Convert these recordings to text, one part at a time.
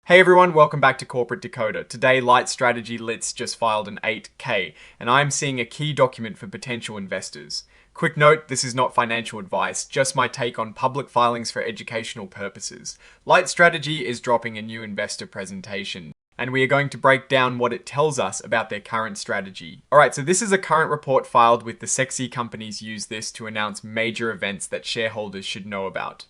Hey everyone, welcome back to Corporate Decoder. Today, Lite Strategy LITS just filed an 8K, and I'm seeing a key document for potential investors. Quick note, this is not financial advice, just my take on public filings for educational purposes. Lite Strategy is dropping a new investor presentation, and we are going to break down what it tells us about their current strategy. Alright, so this is a current report filed with the sexy companies use this to announce major events that shareholders should know about.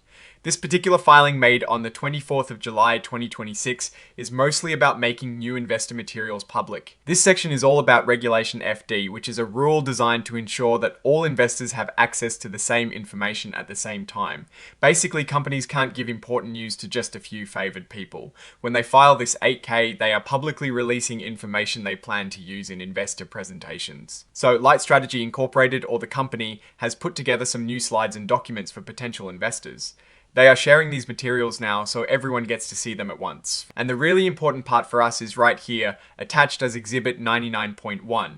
This particular filing made on the 24th of July 2026 is mostly about making new investor materials public. This section is all about Regulation FD, which is a rule designed to ensure that all investors have access to the same information at the same time. Basically, companies can't give important news to just a few favored people. When they file this 8K, they are publicly releasing information they plan to use in investor presentations. So, Lite Strategy Incorporated, or the company, has put together some new slides and documents for potential investors. They are sharing these materials now, so everyone gets to see them at once. And the really important part for us is right here, attached as Exhibit 99.1.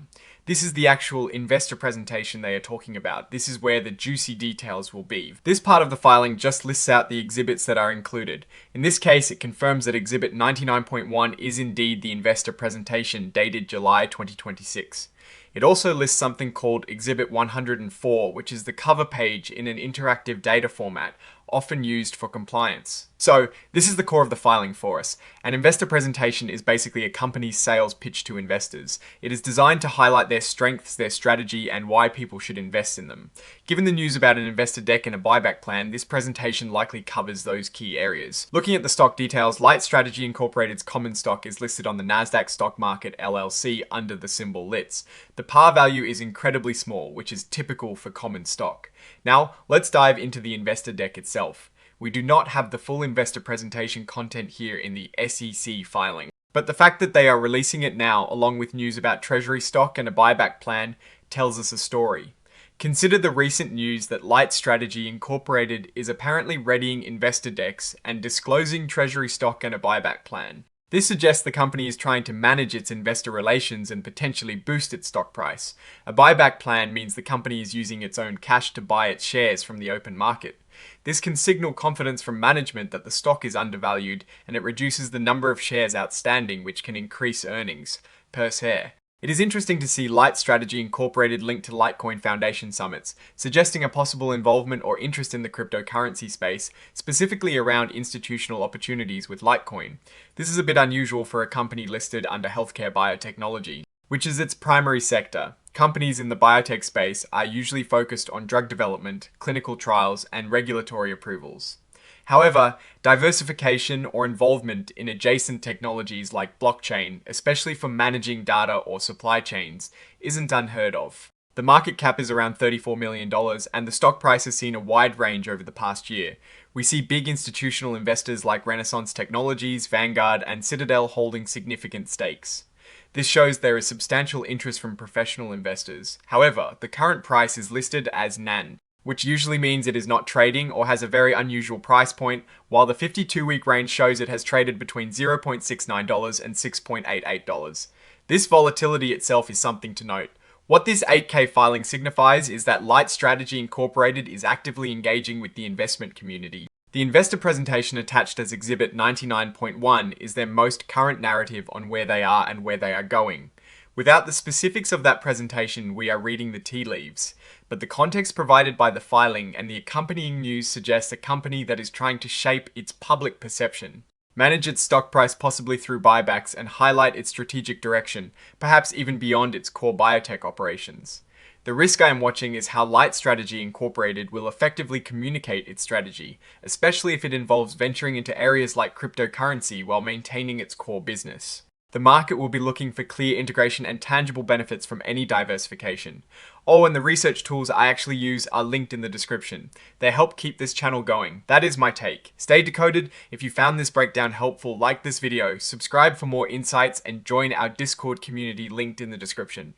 This is the actual investor presentation they are talking about. This is where the juicy details will be. This part of the filing just lists out the exhibits that are included. In this case, it confirms that Exhibit 99.1 is indeed the investor presentation dated July 2026. It also lists something called Exhibit 104, which is the cover page in an interactive data format, often used for compliance. So, this is the core of the filing for us. An investor presentation is basically a company's sales pitch to investors. It is designed to highlight their strengths, their strategy, and why people should invest in them. Given the news about an investor deck and a buyback plan, this presentation likely covers those key areas. Looking at the stock details, Lite Strategy Incorporated's common stock is listed on the Nasdaq Stock Market LLC under the symbol LITS. The par value is incredibly small, which is typical for common stock. Now, let's dive into the investor deck itself. We do not have the full investor presentation content here in the SEC filing, but the fact that they are releasing it now, along with news about treasury stock and a buyback plan, tells us a story. Consider the recent news that Lite Strategy Incorporated is apparently readying investor decks and disclosing treasury stock and a buyback plan. This suggests the company is trying to manage its investor relations and potentially boost its stock price. A buyback plan means the company is using its own cash to buy its shares from the open market. This can signal confidence from management that the stock is undervalued, and it reduces the number of shares outstanding, which can increase earnings per share. It is interesting to see Lite Strategy Incorporated linked to Litecoin Foundation summits, suggesting a possible involvement or interest in the cryptocurrency space, specifically around institutional opportunities with Litecoin. This is a bit unusual for a company listed under healthcare biotechnology, which is its primary sector. Companies in the biotech space are usually focused on drug development, clinical trials, and regulatory approvals. However, diversification or involvement in adjacent technologies like blockchain, especially for managing data or supply chains, isn't unheard of. The market cap is around $34 million, and the stock price has seen a wide range over the past year. We see big institutional investors like Renaissance Technologies, Vanguard, and Citadel holding significant stakes. This shows there is substantial interest from professional investors. However, the current price is listed as NAN, which usually means it is not trading or has a very unusual price point, while the 52-week range shows it has traded between $0.69 and $6.88. This volatility itself is something to note. What this 8K filing signifies is that Lite Strategy Incorporated is actively engaging with the investment community. The investor presentation attached as Exhibit 99.1 is their most current narrative on where they are and where they are going. Without the specifics of that presentation, we are reading the tea leaves, but the context provided by the filing and the accompanying news suggests a company that is trying to shape its public perception, manage its stock price possibly through buybacks, and highlight its strategic direction, perhaps even beyond its core biotech operations. The risk I am watching is how Lite Strategy Incorporated will effectively communicate its strategy, especially if it involves venturing into areas like cryptocurrency while maintaining its core business. The market will be looking for clear integration and tangible benefits from any diversification. Oh, and the research tools I actually use are linked in the description. They help keep this channel going. That is my take. Stay decoded. If you found this breakdown helpful, like this video, subscribe for more insights, and join our Discord community linked in the description.